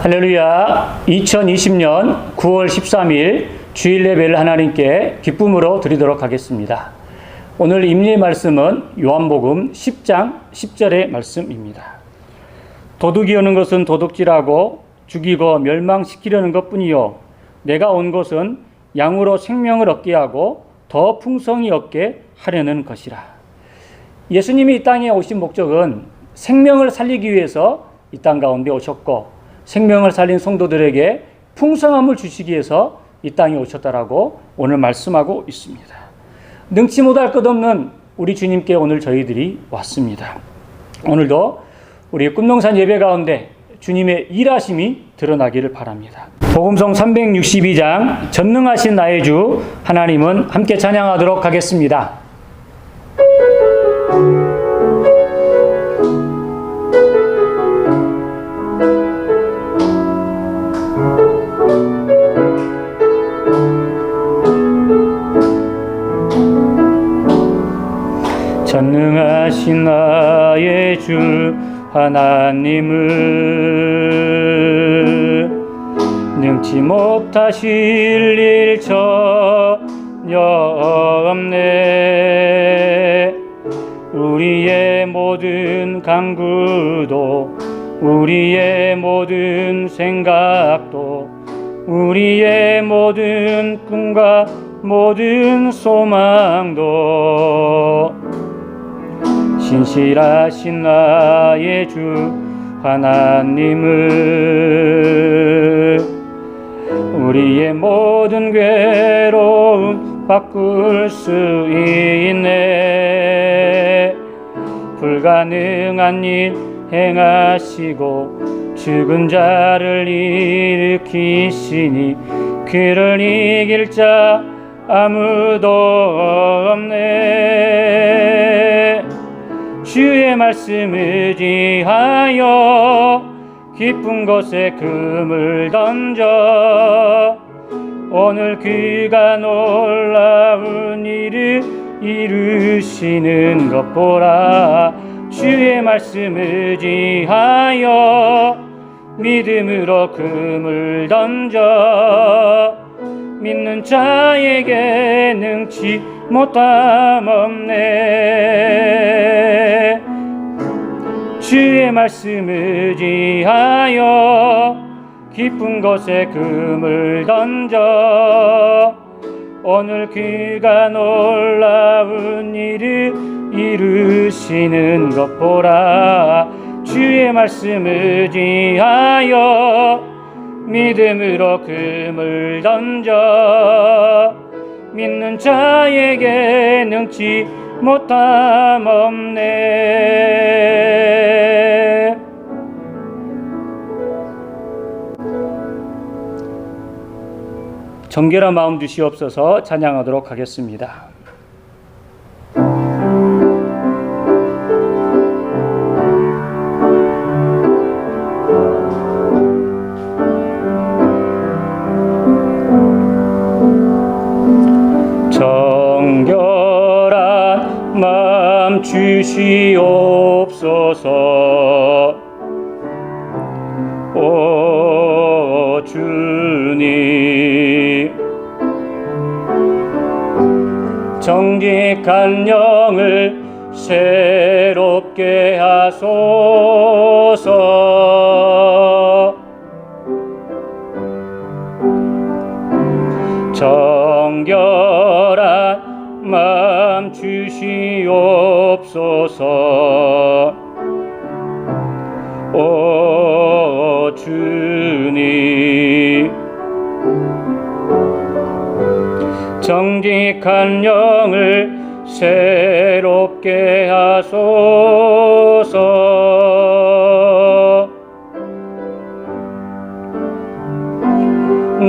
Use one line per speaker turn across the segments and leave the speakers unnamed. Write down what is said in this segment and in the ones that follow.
할렐루야. 2020년 9월 13일 주일 예배를 하나님께 기쁨으로 드리도록 하겠습니다. 오늘 임리의 말씀은 요한복음 10장 10절의 말씀입니다. 도둑이 오는 것은 도둑질하고 죽이고 멸망시키려는 것뿐이요 내가 온 것은 양으로 생명을 얻게 하고 더 풍성히 얻게 하려는 것이라. 예수님이 이 땅에 오신 목적은 생명을 살리기 위해서 이 땅 가운데 오셨고 생명을 살린 성도들에게 풍성함을 주시기 위해서 이 땅에 오셨다라고 오늘 말씀하고 있습니다. 능치 못할 것 없는 우리 주님께 오늘 저희들이 왔습니다. 오늘도 우리 꿈동산 예배 가운데 주님의 일하심이 드러나기를 바랍니다. 복음성 362장 전능하신 나의 주 하나님은 함께 찬양하도록 하겠습니다. 전능하신 나의 주 하나님을 능치 못하실 일 전혀 없네. 우리의 모든 간구도 우리의 모든 생각도 우리의 모든 꿈과 모든 소망도 신실하신 나의 주 하나님을 우리의 모든 괴로움 바꿀 수 있네. 불가능한 일 행하시고 죽은 자를 일으키시니 그를 이길 자 아무도 없네. 주의 말씀 의지하여 깊은 곳에 금을 던져 오늘 그가 놀라운 일을 이루시는 것 보라. 주의 말씀 의지하여 믿음으로 금을 던져 믿는 자에게 능치 못함 없네. 주의 말씀 의지하여 깊은 곳에 금을 던져 오늘 그가 놀라운 일을 이루시는 것 보라. 주의 말씀 의지하여 믿음으로 금을 던져 믿는 자에게 능치 못함 없네. 정결한 마음 주시옵소서. 찬양하도록 하겠습니다. 정결한 마음 주시옵소서. 오 주님, 정직한 영을 새롭게 하소서. 정결한 마음 주시옵소서. 오 주님, 정직한 영을 새롭게 하소서.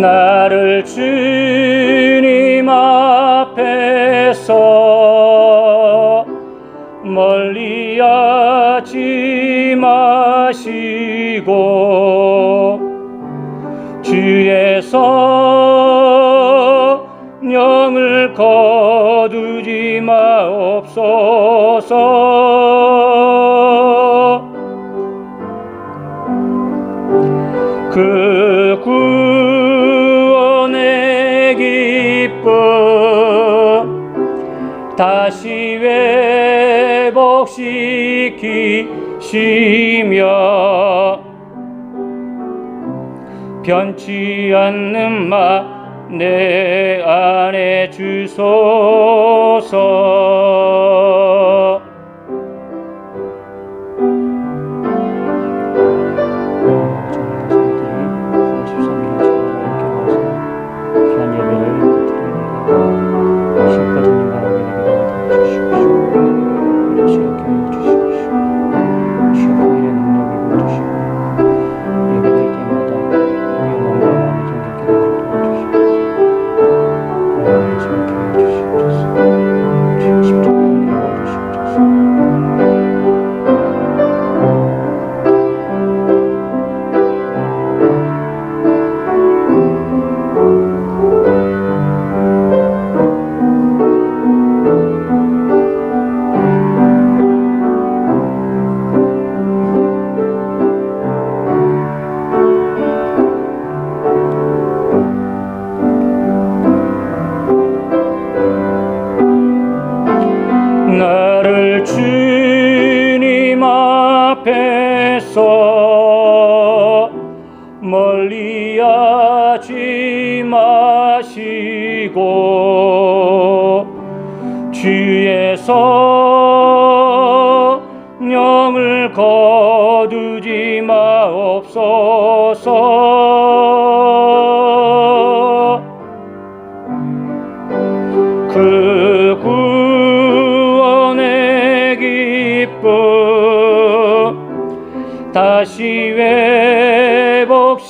나를 주님 앞에서 멀리하지 마시고 주의 성령을 거두지 마옵소서. 그 구원의 기쁨 다시 회복시키시며 변치 않는 마 내 안에 주소서. 나를 주님 앞에서 멀리하지 마시고 주의 성령을 거두지 마옵소서. 그 구원의 기쁨 다시 회복시키시며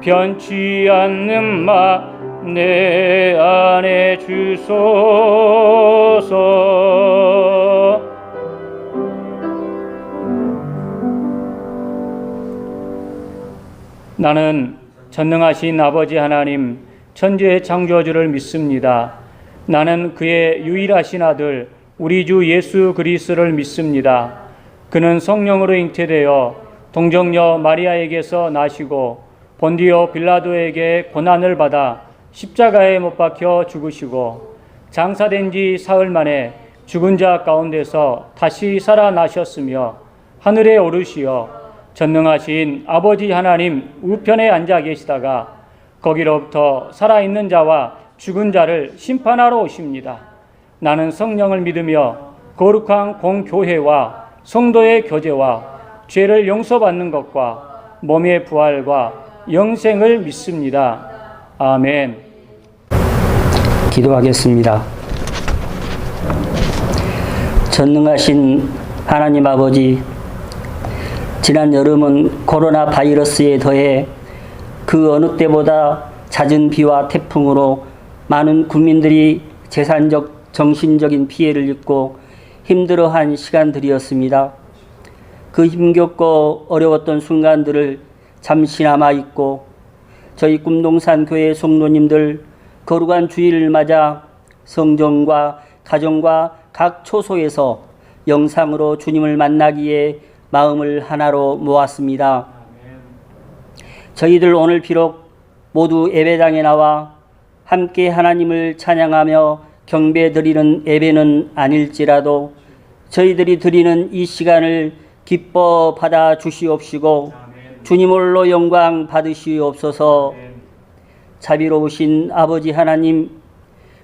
변치 않는 마 내 안에 주소서. 나는 전능하신 아버지 하나님 천지의 창조주를 믿습니다. 나는 그의 유일하신 아들 우리 주 예수 그리스도를 믿습니다. 그는 성령으로 잉태되어 동정녀 마리아에게서 나시고 본디오 빌라도에게 고난을 받아 십자가에 못 박혀 죽으시고 장사된 지 사흘 만에 죽은 자 가운데서 다시 살아나셨으며 하늘에 오르시어 전능하신 아버지 하나님 우편에 앉아 계시다가 거기로부터 살아있는 자와 죽은 자를 심판하러 오십니다. 나는 성령을 믿으며 거룩한 공교회와 성도의 교제와 죄를 용서받는 것과 몸의 부활과 영생을 믿습니다. 아멘.
기도하겠습니다. 전능하신 하나님 아버지, 지난 여름은 코로나 바이러스에 더해 그 어느 때보다 잦은 비와 태풍으로 많은 국민들이 재산적, 정신적인 피해를 입고 힘들어한 시간들이었습니다. 그 힘겹고 어려웠던 순간들을 잠시나마 잊고 저희 꿈동산 교회 성도님들 거룩한 주일을 맞아 성전과 가정과 각 초소에서 영상으로 주님을 만나기에 마음을 하나로 모았습니다. 저희들 오늘 비록 모두 예배당에 나와 함께 하나님을 찬양하며 경배드리는 예배는 아닐지라도 저희들이 드리는 이 시간을 기뻐 받아 주시옵시고 주님 홀로 영광 받으시옵소서. 자비로우신 아버지 하나님,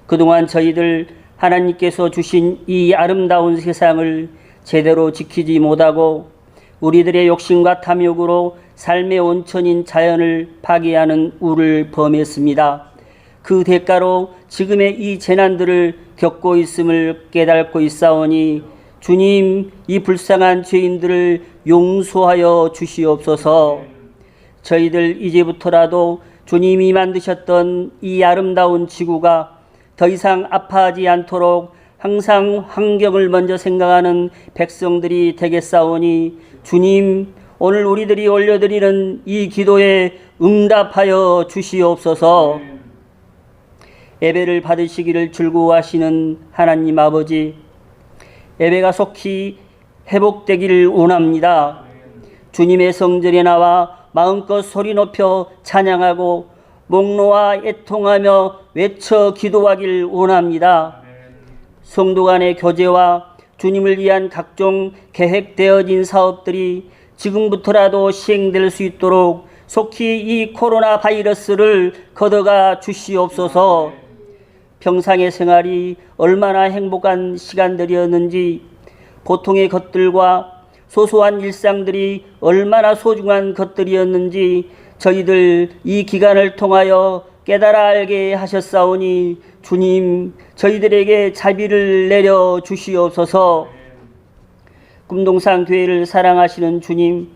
그동안 저희들 하나님께서 주신 이 아름다운 세상을 제대로 지키지 못하고 우리들의 욕심과 탐욕으로 삶의 온천인 자연을 파괴하는 우를 범했습니다. 그 대가로 지금의 이 재난들을 겪고 있음을 깨닫고 있사오니 주님, 이 불쌍한 죄인들을 용서하여 주시옵소서. 저희들 이제부터라도 주님이 만드셨던 이 아름다운 지구가 더 이상 아파하지 않도록 항상 환경을 먼저 생각하는 백성들이 되겠사오니 주님, 오늘 우리들이 올려드리는 이 기도에 응답하여 주시옵소서. 예배를 받으시기를 즐거워하시는 하나님 아버지, 예배가 속히 회복되기를 원합니다. 주님의 성전에 나와 마음껏 소리 높여 찬양하고 목 놓아 애통하며 외쳐 기도하기를 원합니다. 성도 간의 교제와 주님을 위한 각종 계획되어진 사업들이 지금부터라도 시행될 수 있도록 속히 이 코로나 바이러스를 걷어가 주시옵소서. 평상의 생활이 얼마나 행복한 시간들이었는지, 보통의 것들과 소소한 일상들이 얼마나 소중한 것들이었는지 저희들 이 기간을 통하여 깨달아 알게 하셨사오니 주님, 저희들에게 자비를 내려 주시옵소서. 금동산 교회를 사랑하시는 주님,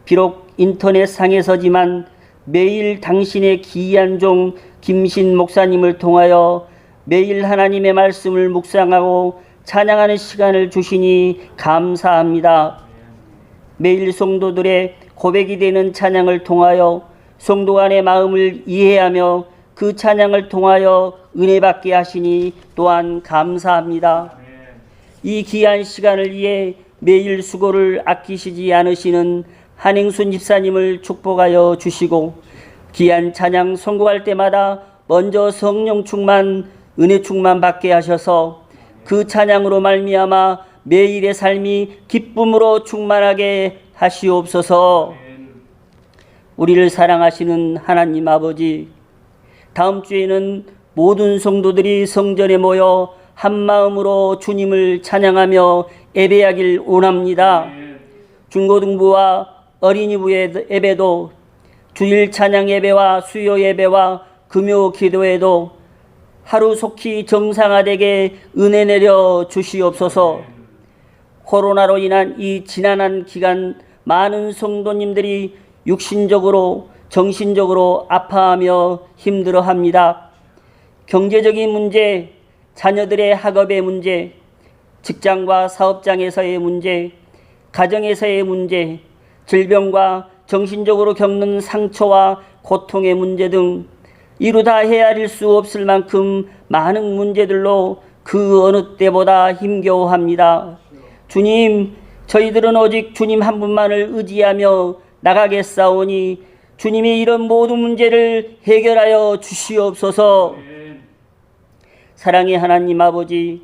비록 인터넷상에서지만 매일 당신의 기이한 종 김신 목사님을 통하여 매일 하나님의 말씀을 묵상하고 찬양하는 시간을 주시니 감사합니다. 매일 성도들의 고백이 되는 찬양을 통하여 성도 간의 마음을 이해하며 그 찬양을 통하여 은혜 받게 하시니 또한 감사합니다. 이 귀한 시간을 위해 매일 수고를 아끼시지 않으시는 한행순 집사님을 축복하여 주시고, 귀한 찬양 선곡할 때마다 먼저 성령 충만, 은혜 충만 받게 하셔서 그 찬양으로 말미암아 매일의 삶이 기쁨으로 충만하게 하시옵소서. 우리를 사랑하시는 하나님 아버지, 다음 주에는 모든 성도들이 성전에 모여 한마음으로 주님을 찬양하며 예배하길 원합니다. 중고등부와 어린이부 예배도, 주일 찬양 예배와 수요 예배와 금요 기도에도 하루 속히 정상화되게 은혜 내려 주시옵소서. 코로나로 인한 이 지난한 기간 많은 성도님들이 육신적으로 정신적으로 아파하며 힘들어합니다. 경제적인 문제, 자녀들의 학업의 문제, 직장과 사업장에서의 문제, 가정에서의 문제, 질병과 정신적으로 겪는 상처와 고통의 문제 등 이루다 헤아릴 수 없을 만큼 많은 문제들로 그 어느 때보다 힘겨워합니다. 주님, 저희들은 오직 주님 한 분만을 의지하며 나가겠사오니 주님이 이런 모든 문제를 해결하여 주시옵소서. 사랑의 하나님 아버지,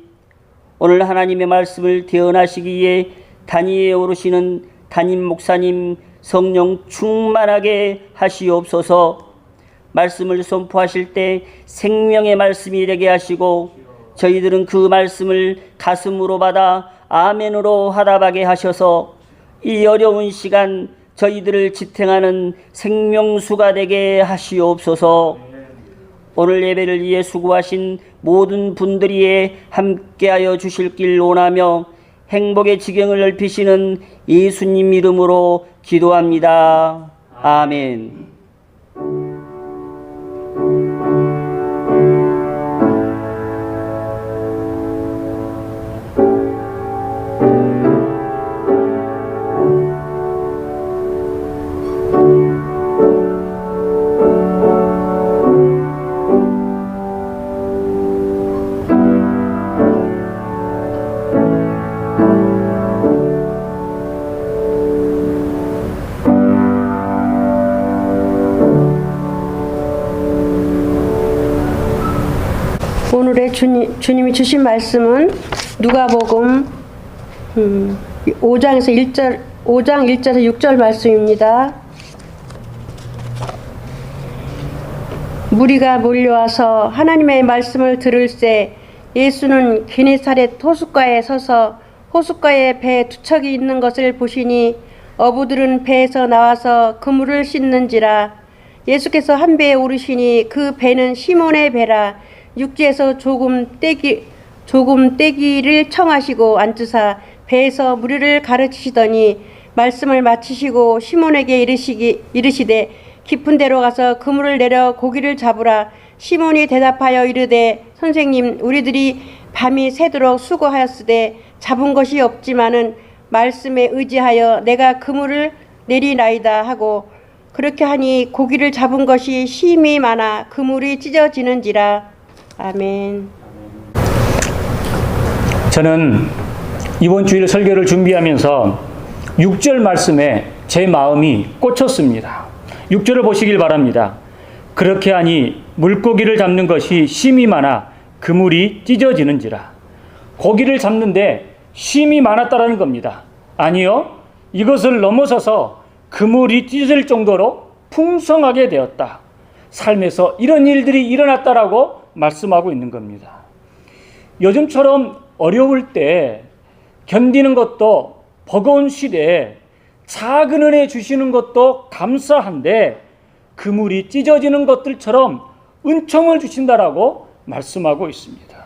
오늘 하나님의 말씀을 대언하시기 위해 단위에 오르시는 담임 목사님 성령 충만하게 하시옵소서. 말씀을 선포하실 때 생명의 말씀이 되게 하시고 저희들은 그 말씀을 가슴으로 받아 아멘으로 화답하게 하셔서 이 어려운 시간 저희들을 지탱하는 생명수가 되게 하시옵소서. 오늘 예배를 위해 수고하신 모든 분들이 함께하여 주실 길 원하며 행복의 지경을 넓히시는 예수님 이름으로 기도합니다. 아멘.
오늘의 주님이 주신 말씀은 누가복음 5장 1절에서 6절 말씀입니다. 무리가 몰려와서 하나님의 말씀을 들을새 예수는 게네사렛 호숫가에 서서 호숫가에 배 두 척이 있는 것을 보시니 어부들은 배에서 나와서 그물을 씻는지라. 예수께서 한 배에 오르시니 그 배는 시몬의 배라. 육지에서 조금 떼기를 청하시고 앉으사 배에서 무리를 가르치시더니 말씀을 마치시고 시몬에게 이르시되 깊은 데로 가서 그물을 내려 고기를 잡으라. 시몬이 대답하여 이르되 선생님, 우리들이 밤이 새도록 수고하였으되 잡은 것이 없지만은 말씀에 의지하여 내가 그물을 내리나이다 하고, 그렇게 하니 고기를 잡은 것이 심히 많아 그물이 찢어지는지라. 아멘.
저는 이번 주일 설교를 준비하면서 6절 말씀에 제 마음이 꽂혔습니다. 6절을 보시길 바랍니다. 그렇게 하니 물고기를 잡는 것이 심이 많아 그물이 찢어지는지라. 고기를 잡는데 심이 많았다라는 겁니다. 아니요, 이것을 넘어서서 그물이 찢어질 정도로 풍성하게 되었다. 삶에서 이런 일들이 일어났다라고 말씀하고 있는 겁니다. 요즘처럼 어려울 때 견디는 것도 버거운 시대에 작은 은혜 주시는 것도 감사한데 그물이 찢어지는 것들처럼 은총을 주신다라고 말씀하고 있습니다.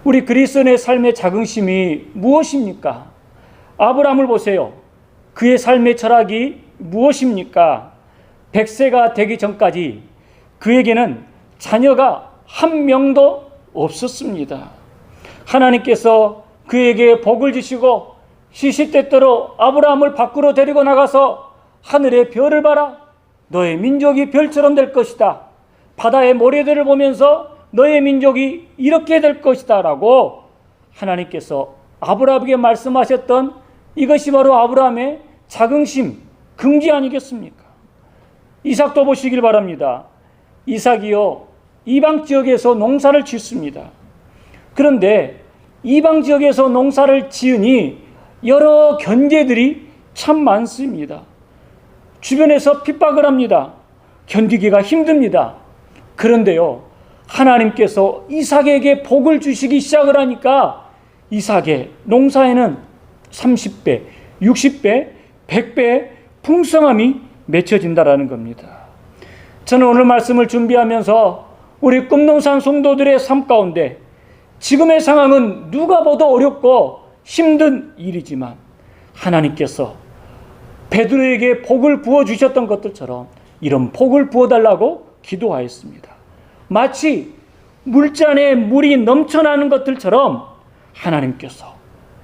우리 그리스도인의 삶의 자긍심이 무엇입니까? 아브라함을 보세요. 그의 삶의 철학이 무엇입니까? 100세가 되기 전까지 그에게는 자녀가 한 명도 없었습니다. 하나님께서 그에게 복을 주시고 시시때때로 아브라함을 밖으로 데리고 나가서 하늘의 별을 봐라. 너의 민족이 별처럼 될 것이다. 바다의 모래들을 보면서 너의 민족이 이렇게 될 것이다 라고 하나님께서 아브라함에게 말씀하셨던 이것이 바로 아브라함의 자긍심, 긍지 아니겠습니까? 이삭도 보시길 바랍니다. 이삭이요, 이방 지역에서 농사를 짓습니다. 그런데 이방 지역에서 농사를 지으니 여러 견제들이 참 많습니다. 주변에서 핍박을 합니다. 견디기가 힘듭니다. 그런데요, 하나님께서 이삭에게 복을 주시기 시작을 하니까 이삭의 농사에는 30배, 60배, 100배의 풍성함이 맺혀진다라는 겁니다. 저는 오늘 말씀을 준비하면서 우리 꿈농산 성도들의 삶 가운데 지금의 상황은 누가 봐도 어렵고 힘든 일이지만 하나님께서 베드로에게 복을 부어주셨던 것들처럼 이런 복을 부어달라고 기도하였습니다. 마치 물잔에 물이 넘쳐나는 것들처럼 하나님께서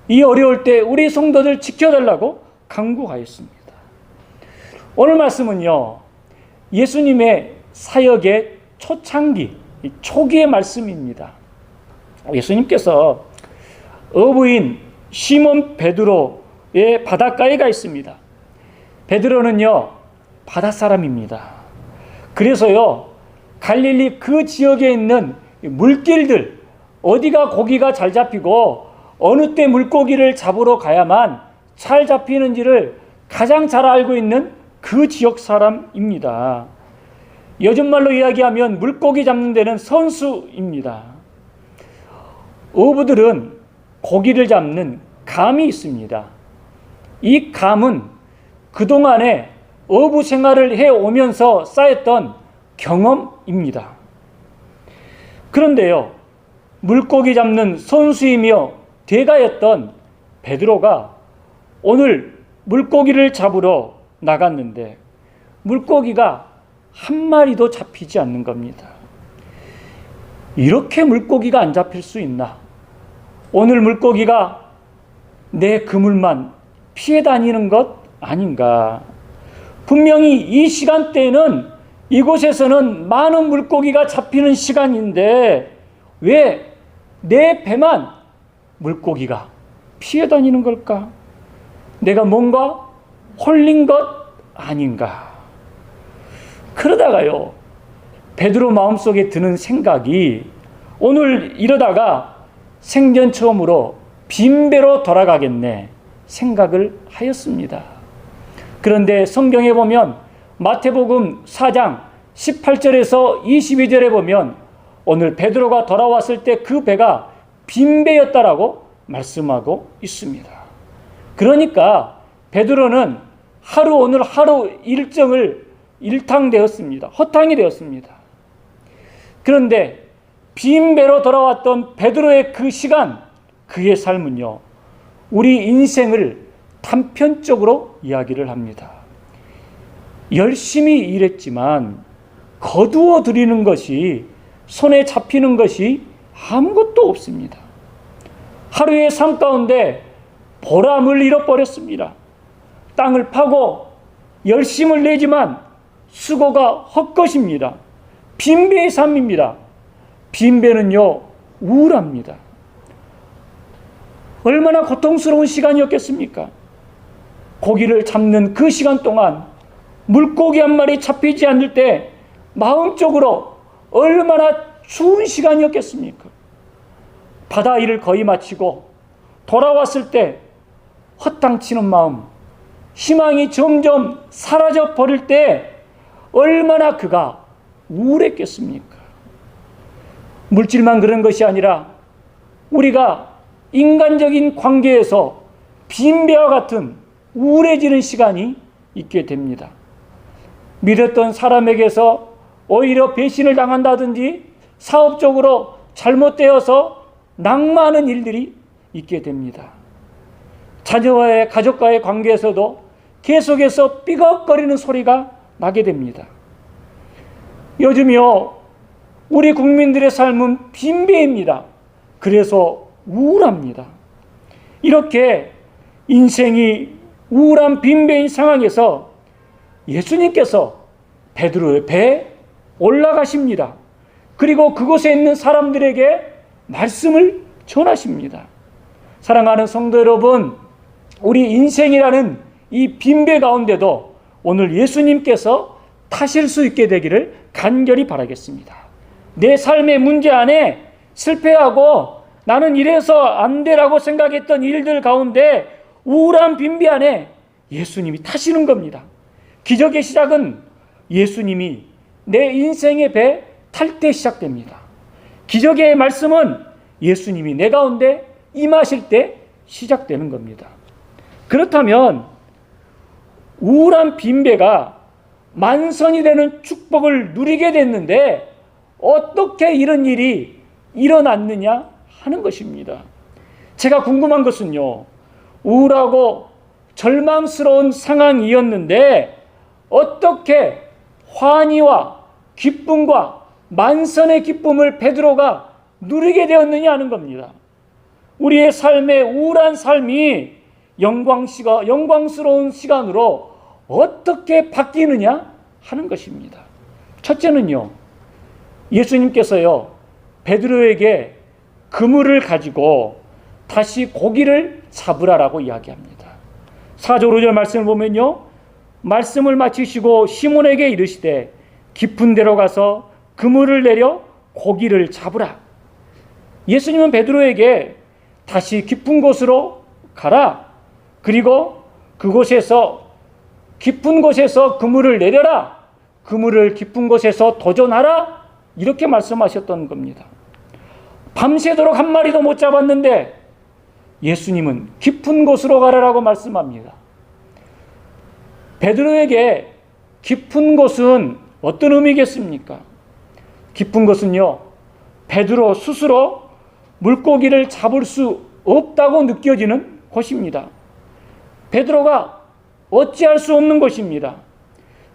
이 어려울 때 우리 성도들 지켜달라고 간구하였습니다. 오늘 말씀은요, 예수님의 사역의 초창기, 초기의 말씀입니다. 예수님께서 어부인 시몬 베드로의 바닷가에 가 있습니다. 베드로는요, 바닷사람입니다. 그래서요, 갈릴리 그 지역에 있는 물길들, 어디가 고기가 잘 잡히고 어느 때 물고기를 잡으러 가야만 잘 잡히는지를 가장 잘 알고 있는 그 지역 사람입니다. 요즘 말로 이야기하면 물고기 잡는 데는 선수입니다. 어부들은 고기를 잡는 감이 있습니다. 이 감은 그동안에 어부 생활을 해오면서 쌓였던 경험입니다. 그런데요, 물고기 잡는 선수이며 대가였던 베드로가 오늘 물고기를 잡으러 나갔는데 물고기가 한 마리도 잡히지 않는 겁니다. 이렇게 물고기가 안 잡힐 수 있나? 오늘 물고기가 내 그물만 피해 다니는 것 아닌가? 분명히 이 시간대에는 이곳에서는 많은 물고기가 잡히는 시간인데 왜 내 배만 물고기가 피해 다니는 걸까? 내가 뭔가 홀린 것 아닌가? 그러다가요, 베드로 마음속에 드는 생각이 오늘 이러다가 생전 처음으로 빈배로 돌아가겠네 생각을 하였습니다. 그런데 성경에 보면 마태복음 4장 18절에서 22절에 보면 오늘 베드로가 돌아왔을 때 그 배가 빈배였다라고 말씀하고 있습니다. 그러니까 베드로는 오늘 하루 일정을 일탕되었습니다. 허탕이 되었습니다. 그런데 빈배로 돌아왔던 베드로의 그 시간, 그의 삶은요, 우리 인생을 단편적으로 이야기를 합니다. 열심히 일했지만 거두어 들이는 것이, 손에 잡히는 것이 아무것도 없습니다. 하루의 삶 가운데 보람을 잃어버렸습니다. 땅을 파고 열심을 내지만 수고가 헛것입니다. 빈배의 삶입니다. 빈배는요, 우울합니다. 얼마나 고통스러운 시간이었겠습니까? 고기를 잡는 그 시간 동안 물고기 한 마리 잡히지 않을 때 마음적으로 얼마나 추운 시간이었겠습니까? 바다 일을 거의 마치고 돌아왔을 때 허탕치는 마음, 희망이 점점 사라져 버릴 때 얼마나 그가 우울했겠습니까? 물질만 그런 것이 아니라 우리가 인간적인 관계에서 빈배와 같은 우울해지는 시간이 있게 됩니다. 믿었던 사람에게서 오히려 배신을 당한다든지 사업적으로 잘못되어서 낙마하는 일들이 있게 됩니다. 자녀와의 가족과의 관계에서도 계속해서 삐걱거리는 소리가 나게 됩니다. 요즘요, 우리 국민들의 삶은 빈배입니다. 그래서 우울합니다. 이렇게 인생이 우울한 빈배인 상황에서 예수님께서 베드로의 배에 올라가십니다. 그리고 그곳에 있는 사람들에게 말씀을 전하십니다. 사랑하는 성도 여러분, 우리 인생이라는 이 빈배 가운데도 오늘 예수님께서 타실 수 있게 되기를 간절히 바라겠습니다. 내 삶의 문제 안에 실패하고 나는 이래서 안 되라고 생각했던 일들 가운데 우울한 빈배 안에 예수님이 타시는 겁니다. 기적의 시작은 예수님이 내 인생의 배 탈 때 시작됩니다. 기적의 말씀은 예수님이 내 가운데 임하실 때 시작되는 겁니다. 그렇다면 우울한 빈배가 만선이 되는 축복을 누리게 됐는데 어떻게 이런 일이 일어났느냐 하는 것입니다. 제가 궁금한 것은요, 우울하고 절망스러운 상황이었는데 어떻게 환희와 기쁨과 만선의 기쁨을 베드로가 누리게 되었느냐 하는 겁니다. 우리의 삶의 우울한 삶이 영광스러운 시간으로 어떻게 바뀌느냐 하는 것입니다. 첫째는요, 예수님께서요, 베드로에게 그물을 가지고 다시 고기를 잡으라라고 이야기합니다. 4절 5절 말씀을 보면요, 말씀을 마치시고 시몬에게 이르시되 깊은 데로 가서 그물을 내려 고기를 잡으라. 예수님은 베드로에게 다시 깊은 곳으로 가라. 그리고 그곳에서 깊은 곳에서 그물을 내려라. 그물을 깊은 곳에서 도전하라. 이렇게 말씀하셨던 겁니다. 밤새도록 한 마리도 못 잡았는데 예수님은 깊은 곳으로 가라라고 말씀합니다. 베드로에게 깊은 곳은 어떤 의미겠습니까? 깊은 곳은요, 베드로 스스로 물고기를 잡을 수 없다고 느껴지는 곳입니다. 베드로가 어찌할 수 없는 곳입니다.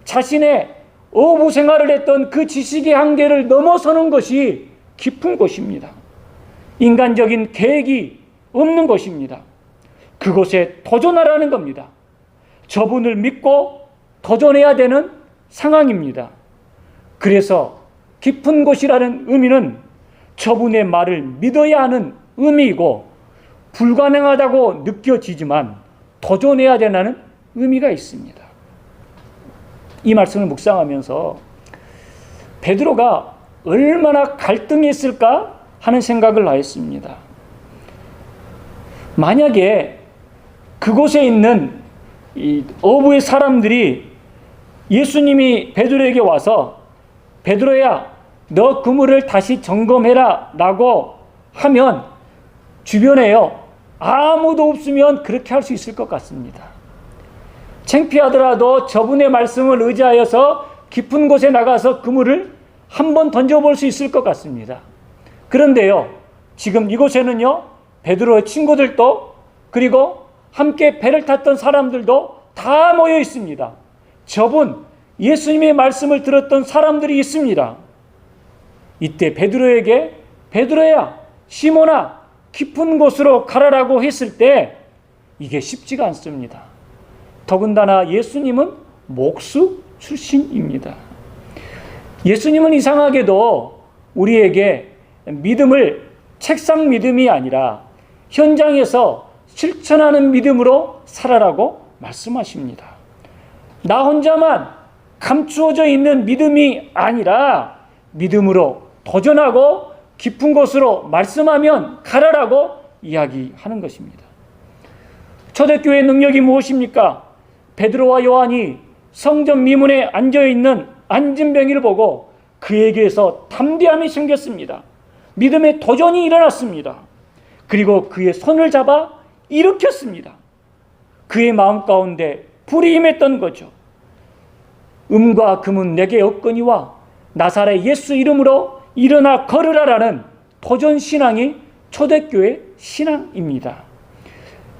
자신의 어부 생활을 했던 그 지식의 한계를 넘어서는 것이 깊은 곳입니다. 인간적인 계획이 없는 곳입니다. 그곳에 도전하라는 겁니다. 저분을 믿고 도전해야 되는 상황입니다. 그래서 깊은 곳이라는 의미는 저분의 말을 믿어야 하는 의미이고 불가능하다고 느껴지지만 도전해야 되는 의미가 있습니다. 이 말씀을 묵상하면서 베드로가 얼마나 갈등이 있을까 하는 생각을 하였습니다. 만약에 그곳에 있는 이 어부의 사람들이 예수님이 베드로에게 와서 베드로야, 너 그물을 다시 점검해라 라고 하면 주변에요, 아무도 없으면 그렇게 할 수 있을 것 같습니다. 창피하더라도 저분의 말씀을 의지하여서 깊은 곳에 나가서 그물을 한번 던져볼 수 있을 것 같습니다. 그런데요, 지금 이곳에는요, 베드로의 친구들도 그리고 함께 배를 탔던 사람들도 다 모여 있습니다. 저분 예수님의 말씀을 들었던 사람들이 있습니다. 이때 베드로에게 베드로야, 시몬아, 깊은 곳으로 가라라고 했을 때 이게 쉽지가 않습니다. 더군다나 예수님은 목수 출신입니다. 예수님은 이상하게도 우리에게 믿음을 책상 믿음이 아니라 현장에서 실천하는 믿음으로 살아라고 말씀하십니다. 나 혼자만 감추어져 있는 믿음이 아니라 믿음으로 도전하고 깊은 곳으로 말씀하면 가라라고 이야기하는 것입니다. 초대교회의 능력이 무엇입니까? 베드로와 요한이 성전 미문에 앉아있는 안진뱅이를 보고 그에게서 담대함이 생겼습니다. 믿음의 도전이 일어났습니다. 그리고 그의 손을 잡아 일으켰습니다. 그의 마음 가운데 불이 임했던 거죠. 음과 금은 내게 없거니와 나사렛 예수 이름으로 일어나 걸으라라는 도전 신앙이 초대교회 신앙입니다.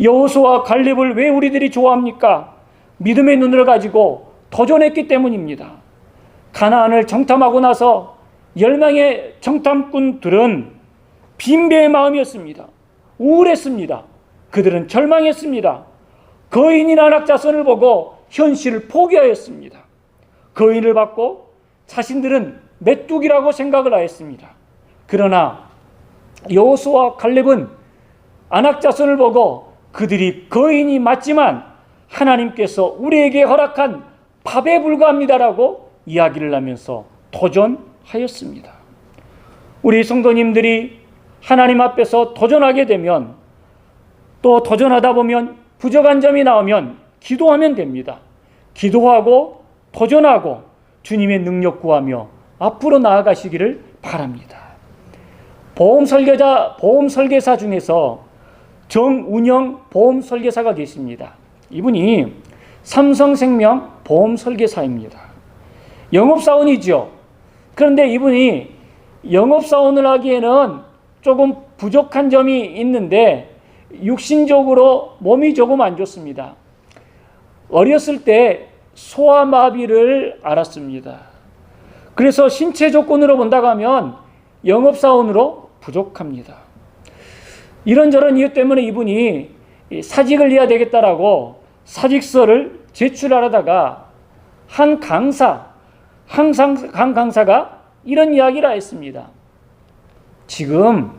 여호수아와 갈렙을 왜 우리들이 좋아합니까? 믿음의 눈을 가지고 도전했기 때문입니다. 가나안을 정탐하고 나서 10명의 정탐꾼들은 빈배의 마음이었습니다. 우울했습니다. 그들은 절망했습니다. 거인이나 낙자선을 보고 현실을 포기하였습니다. 거인을 받고 자신들은 메뚜기라고 생각을 하였습니다. 그러나 여호수아와 갈렙은 안악자손을 보고 그들이 거인이 맞지만 하나님께서 우리에게 허락한 밥에 불과합니다라고 이야기를 하면서 도전하였습니다. 우리 성도님들이 하나님 앞에서 도전하게 되면 또 도전하다 보면 부족한 점이 나오면 기도하면 됩니다. 기도하고 도전하고 주님의 능력 구하며 앞으로 나아가시기를 바랍니다. 보험 설계사 중에서 정운영 보험 설계사가 계십니다. 이분이 삼성생명 보험 설계사입니다. 영업사원이죠. 그런데 이분이 영업사원을 하기에는 조금 부족한 점이 있는데 육신적으로 몸이 조금 안 좋습니다. 어렸을 때 소아마비를 앓았습니다. 그래서 신체 조건으로 본다고 하면 영업사원으로 부족합니다. 이런저런 이유 때문에 이분이 사직을 해야 되겠다라고 사직서를 제출하려다가 한 강사가 이런 이야기를 했습니다. 지금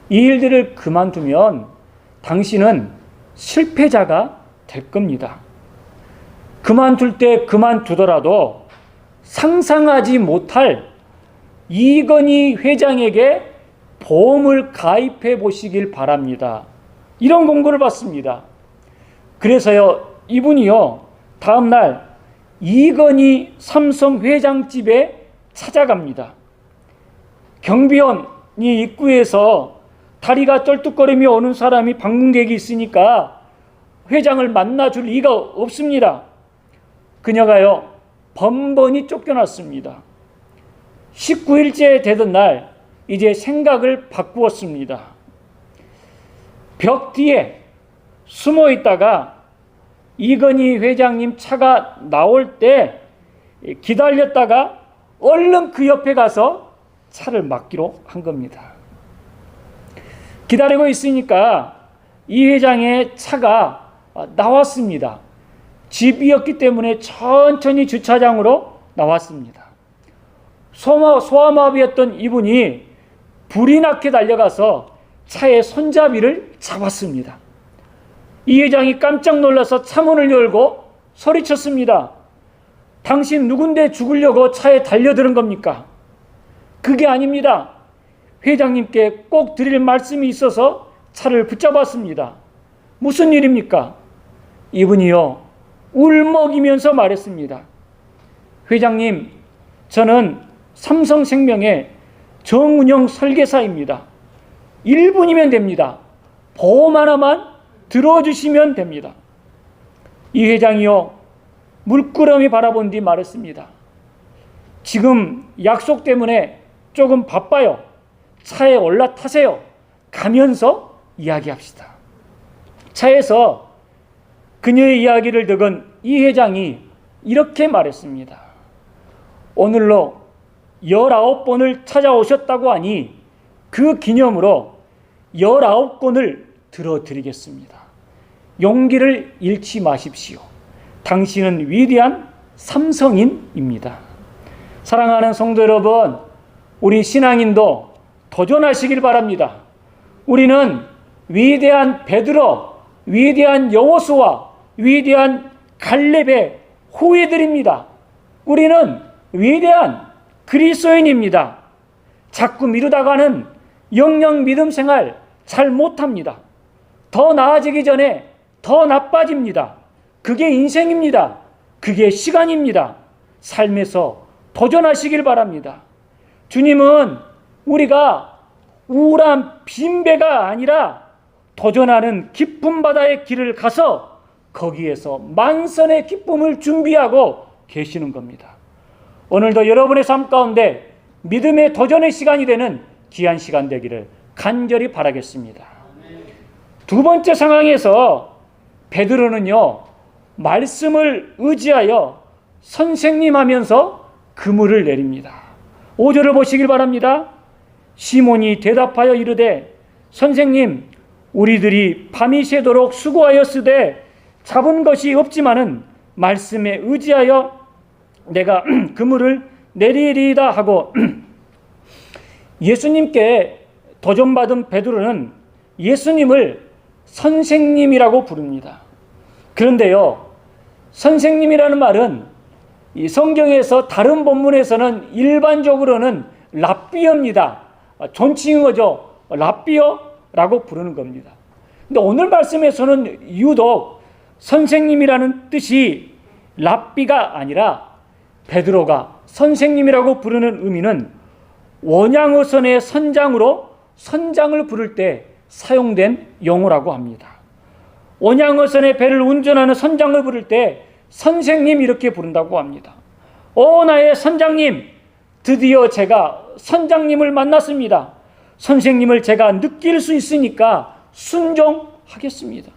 이 일들을 그만두면 당신은 실패자가 될 겁니다. 그만둘 때 그만두더라도 상상하지 못할 이건희 회장에게 보험을 가입해 보시길 바랍니다. 이런 공고를 받습니다. 그래서요, 이분이요, 다음날 이건희 삼성 회장 집에 찾아갑니다. 경비원이 입구에서 다리가 쩔뚝거리며 오는 사람이 방문객이 있으니까 회장을 만나줄 리가 없습니다. 그녀가요, 번번이 쫓겨났습니다. 19일째 되던 날 이제 생각을 바꾸었습니다. 벽 뒤에 숨어 있다가 이건희 회장님 차가 나올 때 기다렸다가 얼른 그 옆에 가서 차를 막기로 한 겁니다. 기다리고 있으니까 이 회장의 차가 나왔습니다. 집이었기 때문에 천천히 주차장으로 나왔습니다. 소아마비였던 이분이 불이 나게 달려가서 차의 손잡이를 잡았습니다. 이 회장이 깜짝 놀라서 차문을 열고 소리쳤습니다. 당신 누군데 죽으려고 차에 달려드는 겁니까? 그게 아닙니다. 회장님께 꼭 드릴 말씀이 있어서 차를 붙잡았습니다. 무슨 일입니까? 이분이요, 울먹이면서 말했습니다. 회장님, 저는 삼성생명의 정운영 설계사입니다. 1분이면 됩니다. 보험 하나만 들어주시면 됩니다. 이 회장이요, 물끄러미 바라본 뒤 말했습니다. 지금 약속 때문에 조금 바빠요. 차에 올라타세요. 가면서 이야기합시다. 차에서 그녀의 이야기를 듣은 이 회장이 이렇게 말했습니다. 오늘로 19번을 찾아오셨다고 하니 그 기념으로 19권을 들어드리겠습니다. 용기를 잃지 마십시오. 당신은 위대한 삼성인입니다. 사랑하는 성도 여러분, 우리 신앙인도 도전하시길 바랍니다. 우리는 위대한 베드로, 위대한 여호수아, 위대한 갈렙의 후예들입니다. 우리는 위대한 그리스도인입니다. 자꾸 미루다가는 영영 믿음 생활 잘 못합니다. 더 나아지기 전에 더 나빠집니다. 그게 인생입니다. 그게 시간입니다. 삶에서 도전하시길 바랍니다. 주님은 우리가 우울한 빈배가 아니라 도전하는 깊은 바다의 길을 가서 거기에서 만선의 기쁨을 준비하고 계시는 겁니다. 오늘도 여러분의 삶 가운데 믿음의 도전의 시간이 되는 귀한 시간 되기를 간절히 바라겠습니다. 두 번째 상황에서 베드로는요, 말씀을 의지하여 선생님 하면서 그물을 내립니다. 5절을 보시길 바랍니다. 시몬이 대답하여 이르되 선생님, 우리들이 밤이 새도록 수고하였으되 잡은 것이 없지만은 말씀에 의지하여 내가 그물을 내리리이다 하고 예수님께 도전받은 베드로는 예수님을 선생님이라고 부릅니다. 그런데요, 선생님이라는 말은 이 성경에서 다른 본문에서는 일반적으로는 랍비어입니다. 존칭인 거죠. 랍비어라고 부르는 겁니다. 근데 오늘 말씀에서는 유독 선생님이라는 뜻이 랍비가 아니라 베드로가 선생님이라고 부르는 의미는 원양어선의 선장으로 선장을 부를 때 사용된 용어라고 합니다. 원양어선의 배를 운전하는 선장을 부를 때 선생님 이렇게 부른다고 합니다. 오 나의 선장님, 드디어 제가 선장님을 만났습니다. 선생님을 제가 느낄 수 있으니까 순종하겠습니다.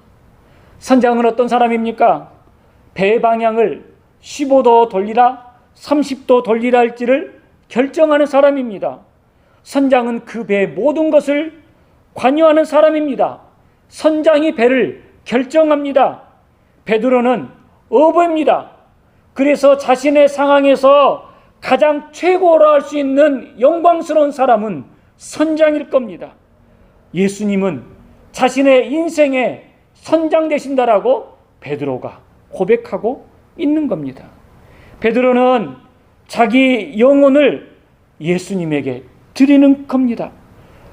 선장은 어떤 사람입니까? 배 방향을 15도 돌리라 30도 돌리라 할지를 결정하는 사람입니다. 선장은 그 배의 모든 것을 관여하는 사람입니다. 선장이 배를 결정합니다. 베드로는 어부입니다. 그래서 자신의 상황에서 가장 최고로 할 수 있는 영광스러운 사람은 선장일 겁니다. 예수님은 자신의 인생의 선장 되신다라고 베드로가 고백하고 있는 겁니다. 베드로는 자기 영혼을 예수님에게 드리는 겁니다.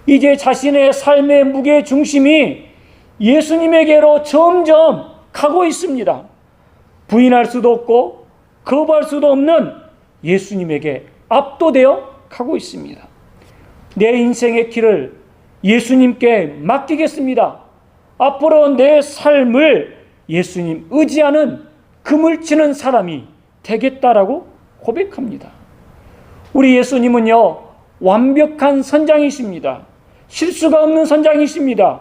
이제 자신의 삶의 무게 중심이 예수님에게로 점점 가고 있습니다. 부인할 수도 없고 거부할 수도 없는 예수님에게 압도되어 가고 있습니다. 내 인생의 길을 예수님께 맡기겠습니다. 앞으로 내 삶을 예수님 의지하는 그물치는 사람이 되겠다라고 고백합니다. 우리 예수님은요, 완벽한 선장이십니다. 실수가 없는 선장이십니다.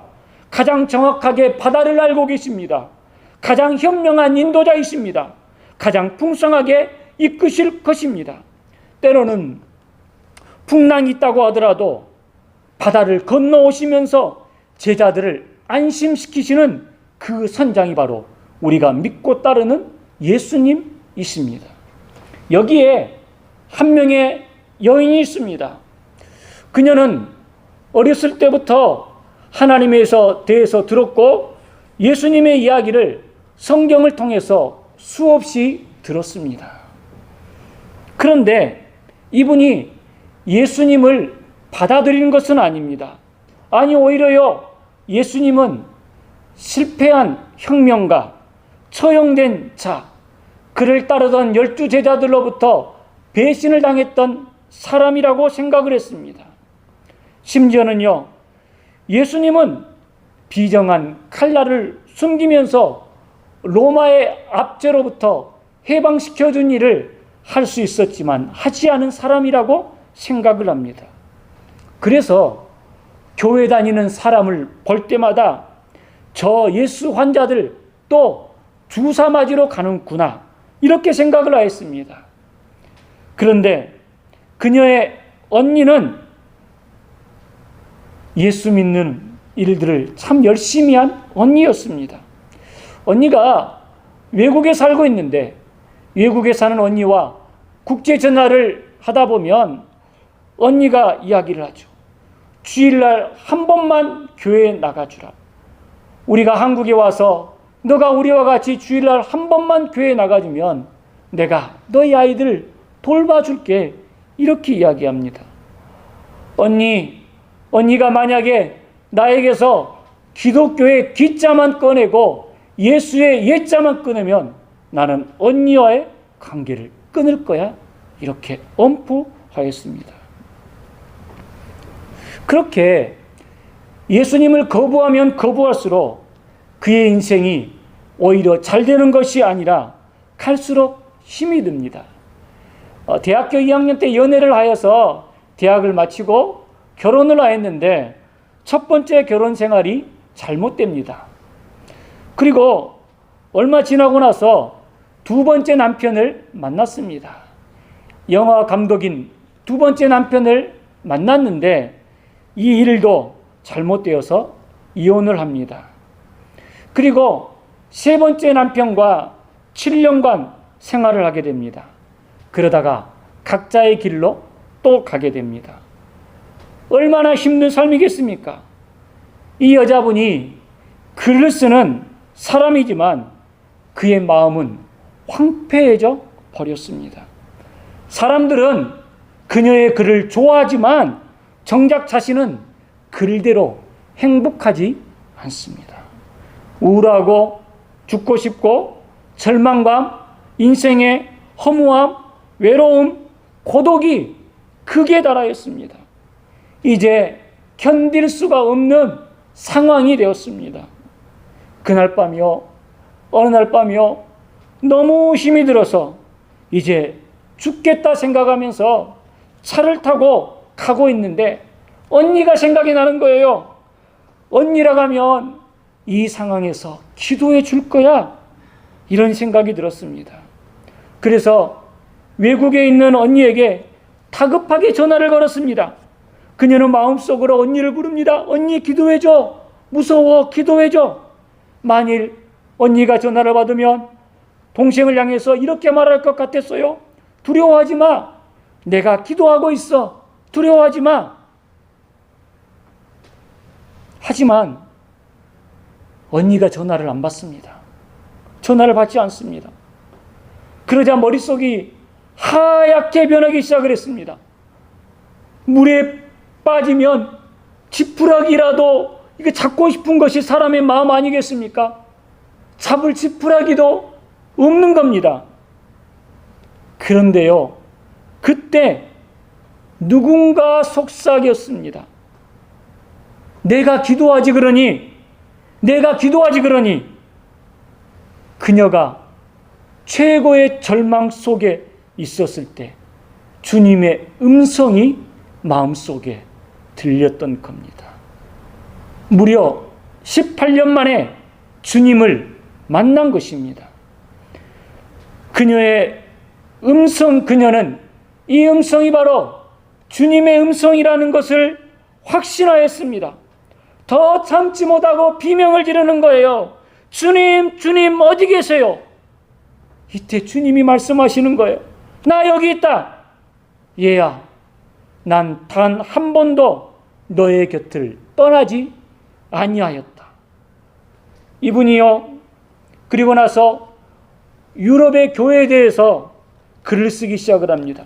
가장 정확하게 바다를 알고 계십니다. 가장 현명한 인도자이십니다. 가장 풍성하게 이끄실 것입니다. 때로는 풍랑이 있다고 하더라도 바다를 건너오시면서 제자들을 안심시키시는 그 선장이 바로 우리가 믿고 따르는 예수님이십니다. 여기에 한 명의 여인이 있습니다. 그녀는 어렸을 때부터 하나님에 대해서 들었고 예수님의 이야기를 성경을 통해서 수없이 들었습니다. 그런데 이분이 예수님을 받아들이는 것은 아닙니다. 아니, 오히려요, 예수님은 실패한 혁명가, 처형된 자, 그를 따르던 12 제자들로부터 배신을 당했던 사람이라고 생각을 했습니다. 심지어는요, 예수님은 비정한 칼날을 숨기면서 로마의 압제로부터 해방시켜준 일을 할 수 있었지만 하지 않은 사람이라고 생각을 합니다. 그래서 교회 다니는 사람을 볼 때마다 저 예수 환자들 또 주사 맞으러 가는구나, 이렇게 생각을 하였습니다. 그런데 그녀의 언니는 예수 믿는 일들을 참 열심히 한 언니였습니다. 언니가 외국에 살고 있는데 외국에 사는 언니와 국제 전화를 하다 보면 언니가 이야기를 하죠. 주일날 한 번만 교회에 나가주라. 우리가 한국에 와서 너가 우리와 같이 주일날 한 번만 교회에 나가주면 내가 너희 아이들 돌봐줄게. 이렇게 이야기합니다. 언니가 만약에 나에게서 기독교의 기자만 꺼내고 예수의 예자만 끊으면 나는 언니와의 관계를 끊을 거야. 이렇게 엄포하였습니다. 그렇게 예수님을 거부하면 거부할수록 그의 인생이 오히려 잘 되는 것이 아니라 갈수록 힘이 듭니다. 대학교 2학년 때 연애를 하여서 대학을 마치고 결혼을 하였는데 첫 번째 결혼 생활이 잘못됩니다. 그리고 얼마 지나고 나서 두 번째 남편을 만났습니다. 영화 감독인 두 번째 남편을 만났는데 이 일도 잘못되어서 이혼을 합니다. 그리고 세 번째 남편과 7년간 생활을 하게 됩니다. 그러다가 각자의 길로 또 가게 됩니다. 얼마나 힘든 삶이겠습니까? 이 여자분이 글을 쓰는 사람이지만 그의 마음은 황폐해져 버렸습니다. 사람들은 그녀의 글을 좋아하지만 정작 자신은 글대로 행복하지 않습니다. 우울하고 죽고 싶고 절망감, 인생의 허무함, 외로움, 고독이 극에 달하였습니다. 이제 견딜 수가 없는 상황이 되었습니다. 그날 밤이요, 어느 날 밤이요, 너무 힘이 들어서 이제 죽겠다 생각하면서 차를 타고 가고 있는데 언니가 생각이 나는 거예요. 언니라고 하면 이 상황에서 기도해 줄 거야. 이런 생각이 들었습니다. 그래서 외국에 있는 언니에게 다급하게 전화를 걸었습니다. 그녀는 마음속으로 언니를 부릅니다. 언니 기도해줘. 무서워 기도해줘. 만일 언니가 전화를 받으면 동생을 향해서 이렇게 말할 것 같았어요. 두려워하지 마. 내가 기도하고 있어. 두려워하지 마. 하지만 언니가 전화를 안 받습니다. 전화를 받지 않습니다. 그러자 머릿속이 하얗게 변하기 시작을 했습니다. 물에 빠지면 지푸라기라도 이거 잡고 싶은 것이 사람의 마음 아니겠습니까? 잡을 지푸라기도 없는 겁니다. 그런데요, 그때 누군가 속삭였습니다. 내가 기도하지 그러니 그녀가 최고의 절망 속에 있었을 때 주님의 음성이 마음속에 들렸던 겁니다. 무려 18년 만에 주님을 만난 것입니다. 그녀의 음성, 그녀는 이 음성이 바로 주님의 음성이라는 것을 확신하였습니다. 더 참지 못하고 비명을 지르는 거예요. 주님, 주님 어디 계세요? 이때 주님이 말씀하시는 거예요. 나 여기 있다. 얘야, 난 단 한 번도 너의 곁을 떠나지 아니하였다. 이분이요, 그리고 나서 유럽의 교회에 대해서 글을 쓰기 시작을 합니다.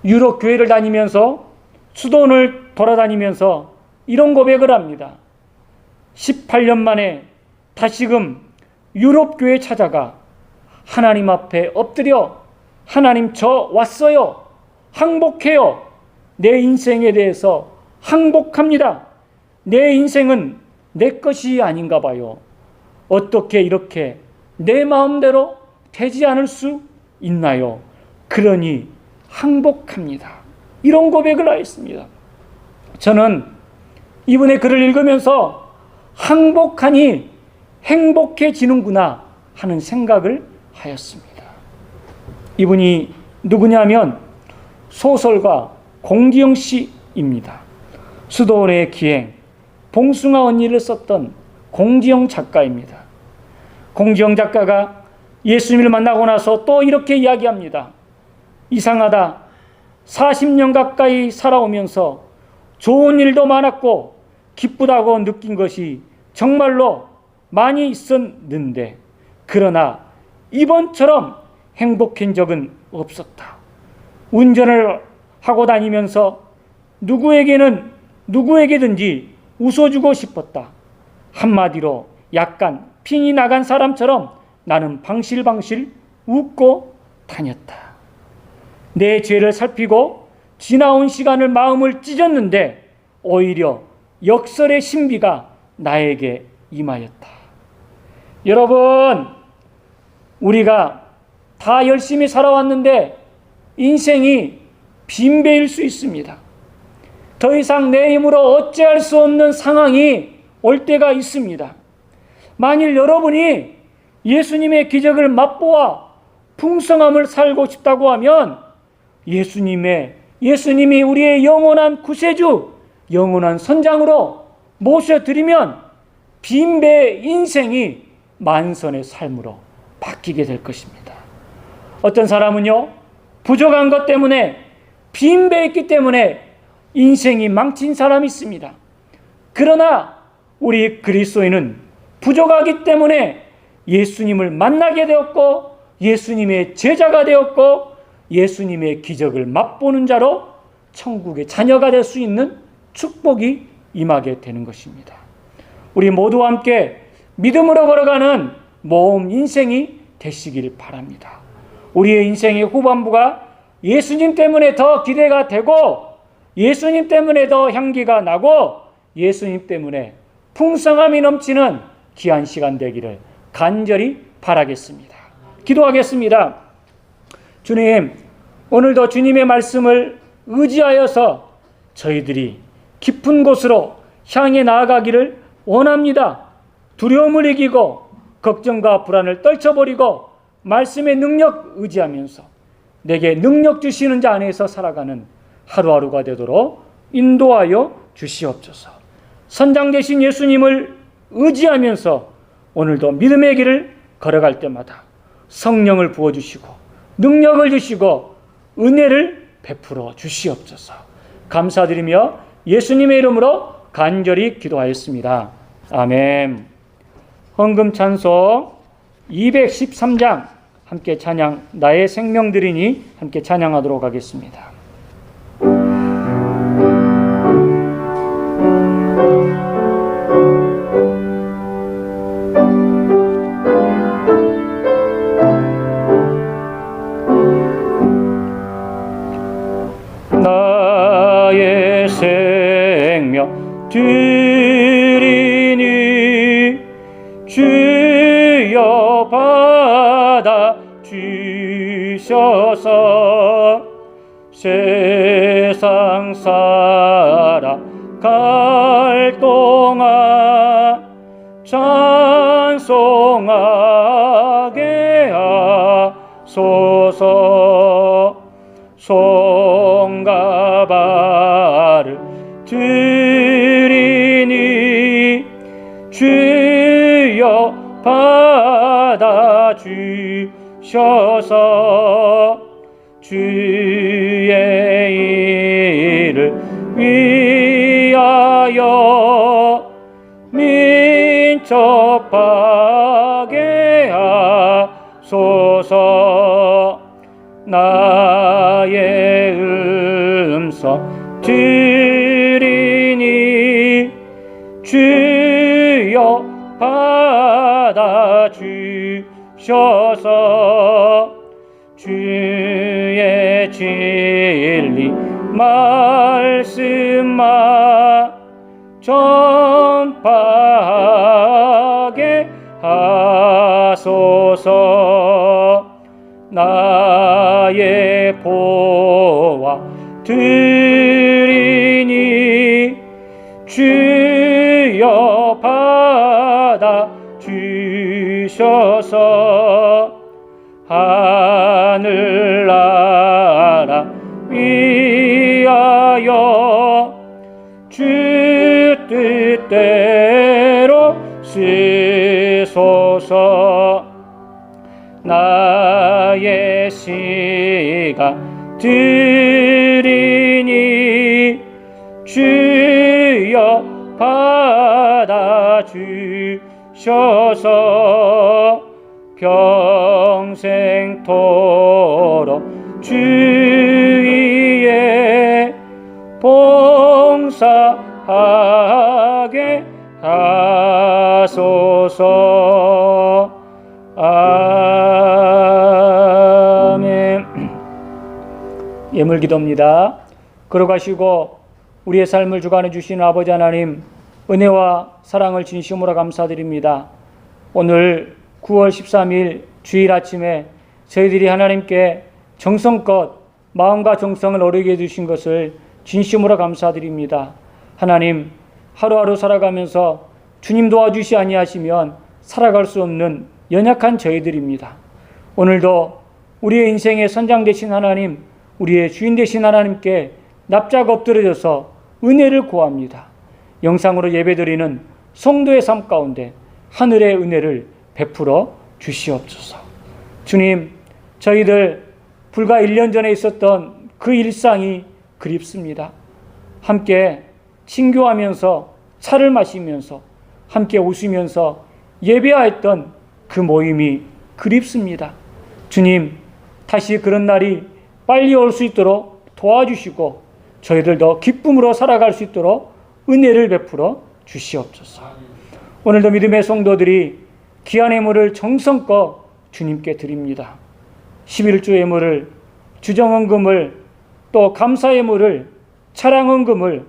유럽 교회를 다니면서 수도원을 돌아다니면서 이런 고백을 합니다. 18년 만에 다시금 유럽 교회에 찾아가 하나님 앞에 엎드려 하나님 저 왔어요. 항복해요. 내 인생에 대해서 항복합니다. 내 인생은 내 것이 아닌가 봐요. 어떻게 이렇게 내 마음대로 되지 않을 수 있나요? 그러니 항복합니다. 이런 고백을 하였습니다. 저는 이분의 글을 읽으면서 항복하니 행복해지는구나 하는 생각을 하였습니다. 이분이 누구냐면 소설가 공지영 씨입니다. 수도원의 기행, 봉숭아 언니를 썼던 공지영 작가입니다. 공지영 작가가 예수님을 만나고 나서 또 이렇게 이야기합니다. 이상하다. 40년 가까이 살아오면서 좋은 일도 많았고 기쁘다고 느낀 것이 정말로 많이 있었는데 그러나 이번처럼 행복한 적은 없었다. 운전을 하고 다니면서 누구에게든지 웃어주고 싶었다. 한마디로 약간 핀이 나간 사람처럼 나는 방실방실 웃고 다녔다. 내 죄를 살피고 지나온 시간을 마음을 찢었는데 오히려 역설의 신비가 나에게 임하였다. 여러분, 우리가 다 열심히 살아왔는데 인생이 빈배일 수 있습니다. 더 이상 내 힘으로 어찌할 수 없는 상황이 올 때가 있습니다. 만일 여러분이 예수님의 기적을 맛보아 풍성함을 살고 싶다고 하면 예수님이 우리의 영원한 구세주, 영원한 선장으로 모셔드리면 빈배의 인생이 만선의 삶으로 바뀌게 될 것입니다. 어떤 사람은요, 부족한 것 때문에 빈배했기 때문에 인생이 망친 사람이 있습니다. 그러나 우리 그리스도인은 부족하기 때문에 예수님을 만나게 되었고 예수님의 제자가 되었고 예수님의 기적을 맛보는 자로 천국의 자녀가 될 수 있는 축복이 임하게 되는 것입니다. 우리 모두와 함께 믿음으로 걸어가는 모험 인생이 되시길 바랍니다. 우리의 인생의 후반부가 예수님 때문에 더 기대가 되고 예수님 때문에 더 향기가 나고 예수님 때문에 풍성함이 넘치는 귀한 시간 되기를 간절히 바라겠습니다. 기도하겠습니다. 주님, 오늘도 주님의 말씀을 의지하여서 저희들이 깊은 곳으로 향해 나아가기를 원합니다. 두려움을 이기고 걱정과 불안을 떨쳐버리고 말씀의 능력 의지하면서 내게 능력 주시는 자 안에서 살아가는 하루하루가 되도록 인도하여 주시옵소서. 선장 되신 예수님을 의지하면서 오늘도 믿음의 길을 걸어갈 때마다 성령을 부어주시고 능력을 주시고 은혜를 베풀어 주시옵소서. 감사드리며 예수님의 이름으로 간절히 기도하였습니다. 아멘. 헌금 찬송 213장 함께 찬양, 나의 생명 드리니 함께 찬양하도록 하겠습니다. 나의 생명 드리니 주여 받아 주셔서 세상 살아갈 동안 찬송하게 하소서. 손과 발을 드리니 주여 받아 주셔서 주의 일을 위하여 민첩하게 하소서. 나의 음성 드리니 주여 받아 주셔서 주의 진리 말씀만 전파하게 하소서. 나의 보화 드리니 주여 받아 주셔서 하늘나라 위하여 주 뜻대로 쓰소서. 나의 시간 드리니 주여 받아 평생토록 주위에 봉사하게 하소서. 아멘. 예물기도입니다. 걸어가시고 우리의 삶을 주관해 주신 아버지 하나님, 은혜와 사랑을 진심으로 감사드립니다. 오늘 9월 13일 주일 아침에 저희들이 하나님께 정성껏 마음과 정성을 어리게 해주신 것을 진심으로 감사드립니다. 하나님, 하루하루 살아가면서 주님 도와주시 아니하시면 살아갈 수 없는 연약한 저희들입니다. 오늘도 우리의 인생의 선장 되신 하나님, 우리의 주인 되신 하나님께 납작 엎드려져서 은혜를 구합니다. 영상으로 예배드리는 성도의 삶 가운데 하늘의 은혜를 베풀어 주시옵소서. 주님, 저희들 불과 1년 전에 있었던 그 일상이 그립습니다. 함께 친교하면서 차를 마시면서 함께 웃으면서 예배하였던 그 모임이 그립습니다. 주님, 다시 그런 날이 빨리 올 수 있도록 도와주시고 저희들도 기쁨으로 살아갈 수 있도록 은혜를 베풀어 주시옵소서. 오늘도 믿음의 성도들이 귀한 예물을 정성껏 주님께 드립니다. 11조 예물을, 주정헌금을, 또 감사 예물을, 차량헌금을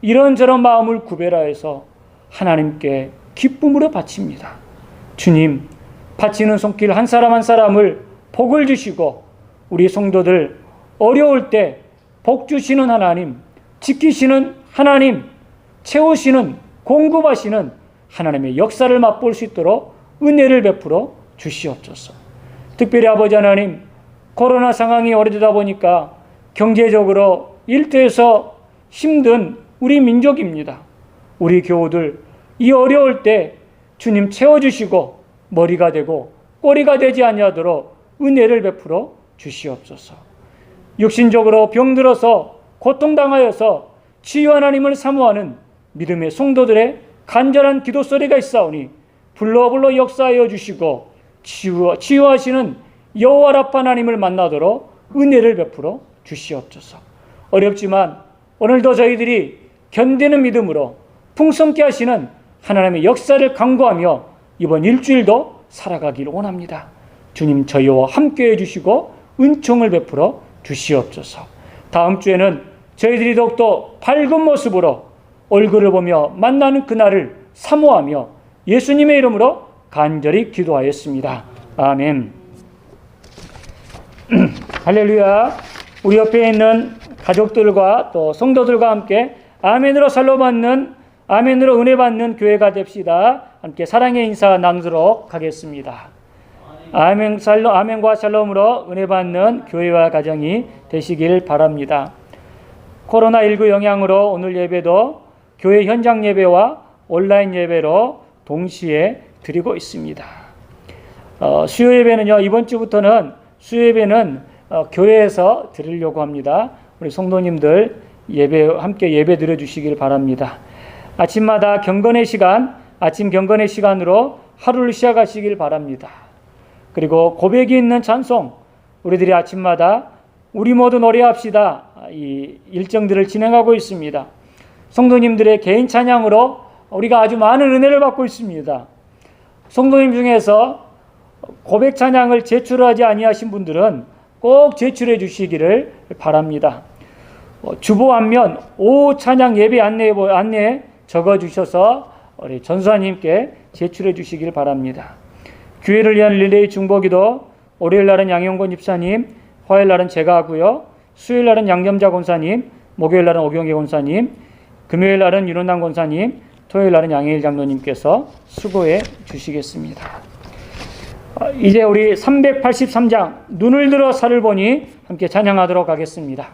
이런저런 마음을 구별하여서 하나님께 기쁨으로 바칩니다. 주님, 바치는 손길 한 사람 한 사람을 복을 주시고 우리 성도들 어려울 때 복 주시는 하나님, 지키시는 하나님, 채우시는, 공급하시는 하나님의 역사를 맛볼 수 있도록 은혜를 베풀어 주시옵소서. 특별히 아버지 하나님, 코로나 상황이 오래되다 보니까 경제적으로 일터에서 힘든 우리 민족입니다. 우리 교우들 이 어려울 때 주님 채워주시고 머리가 되고 꼬리가 되지 아니하도록 은혜를 베풀어 주시옵소서. 육신적으로 병들어서 고통당하여서 치유 하나님을 사모하는 믿음의 성도들의 간절한 기도 소리가 있사오니 불러 역사하여 주시고 치유하시는 여호와 라파 하나님을 만나도록 은혜를 베풀어 주시옵소서. 어렵지만 오늘도 저희들이 견디는 믿음으로 풍성케 하시는 하나님의 역사를 간구하며 이번 일주일도 살아가기를 원합니다. 주님, 저희와 함께해 주시고 은총을 베풀어 주시옵소서. 다음 주에는 저희들이 더욱더 밝은 모습으로 얼굴을 보며 만나는 그날을 사모하며 예수님의 이름으로 간절히 기도하였습니다. 아멘. 할렐루야. 우리 옆에 있는 가족들과 또 성도들과 함께 아멘으로 살로받는, 아멘으로 은혜 받는 교회가 됩시다. 함께 사랑의 인사 나누도록 하겠습니다. 아멘과 샬롬으로 은혜 받는 교회와 가정이 되시길 바랍니다. 코로나19 영향으로 오늘 예배도 교회 현장 예배와 온라인 예배로 동시에 드리고 있습니다. 수요 예배는요, 이번 주부터는 수요 예배는 교회에서 드리려고 합니다. 우리 성도님들 함께 예배 드려 주시길 바랍니다. 아침마다 경건의 시간, 아침 경건의 시간으로 하루를 시작하시길 바랍니다. 그리고 고백이 있는 찬송, 우리들이 아침마다 우리 모두 노래합시다 이 일정들을 진행하고 있습니다. 성도님들의 개인 찬양으로 우리가 아주 많은 은혜를 받고 있습니다. 성도님 중에서 고백 찬양을 제출하지 아니하신 분들은 꼭 제출해 주시기를 바랍니다. 주보 앞면 오후 찬양 예배 안내 적어주셔서 우리 전수사님께 제출해 주시길 바랍니다. 교회를 위한 릴레이 중보기도 월요일 날은 양용권 집사님, 화요일 날은 제가 하고요. 수요일 날은 양겸자 권사님, 목요일 날은 오경계 권사님, 금요일 날은 윤원남 권사님, 토요일 날은 양혜일 장로님께서 수고해 주시겠습니다. 이제 우리 383장 눈을 들어 살을 보니 함께 찬양하도록 하겠습니다.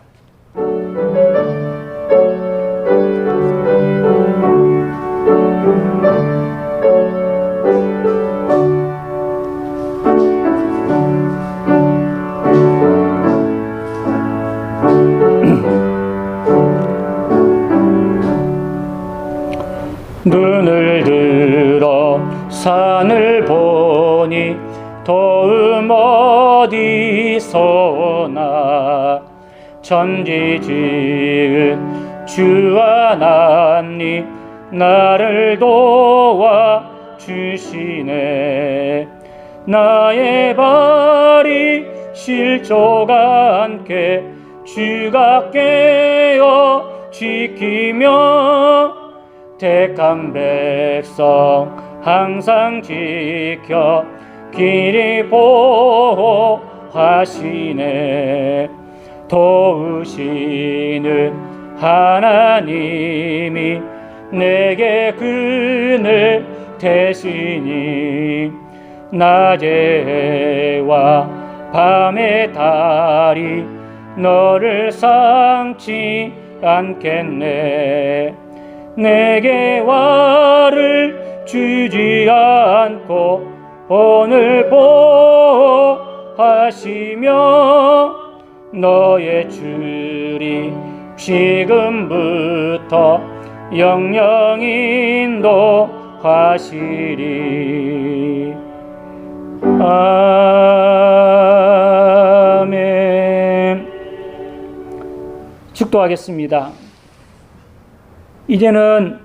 눈을 들어 도움 어디서나 천지 지은 주 하나님 나를 도와 주시네. 나의 발이 실족 않게 주가 깨어 지키며 택한 백성 항상 지켜 길이 보호하시네. 도우시는 하나님이 내게 그늘 되시니 낮에와 밤의 달이 너를 상치 않겠네. 내게 와를 주지 않고 오늘 보호하시며 너의 줄이 지금부터 영영 인도하시리. 아멘. 축도하겠습니다. 이제는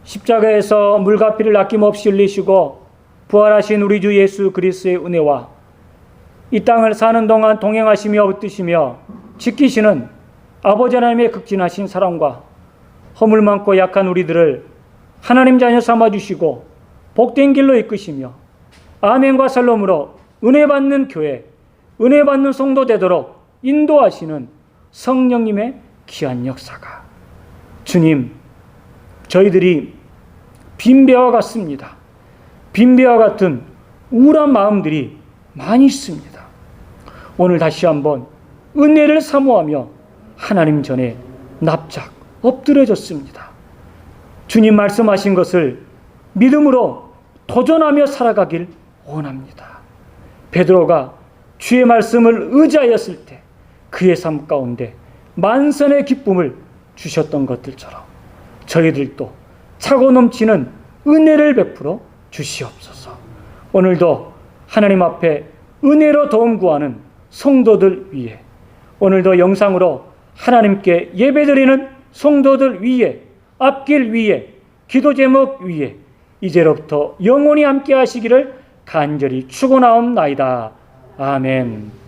십자가에서 물과 피를 아낌없이 흘리시고 부활하신 우리 주 예수 그리스도의 은혜와 이 땅을 사는 동안 동행하시며 붙드시며 지키시는 아버지 하나님의 극진하신 사랑과 허물 많고 약한 우리들을 하나님 자녀 삼아주시고 복된 길로 이끄시며 아멘과 살롬으로 은혜 받는 교회, 은혜 받는 성도 되도록 인도하시는 성령님의 귀한 역사가 주님, 저희들이 빈배와 같습니다. 빈배와 같은 우울한 마음들이 많이 있습니다. 오늘 다시 한번 은혜를 사모하며 하나님 전에 납작 엎드려졌습니다. 주님 말씀하신 것을 믿음으로 도전하며 살아가길 원합니다. 베드로가 주의 말씀을 의지하였을 때 그의 삶 가운데 만선의 기쁨을 주셨던 것들처럼 저희들도 차고 넘치는 은혜를 베풀어 주시옵소서. 오늘도 하나님 앞에 은혜로 도움 구하는 성도들 위해, 오늘도 영상으로 하나님께 예배드리는 성도들 위해, 앞길 위해, 기도 제목 위해 이제로부터 영원히 함께 하시기를 간절히 축원하옵나이다. 아멘.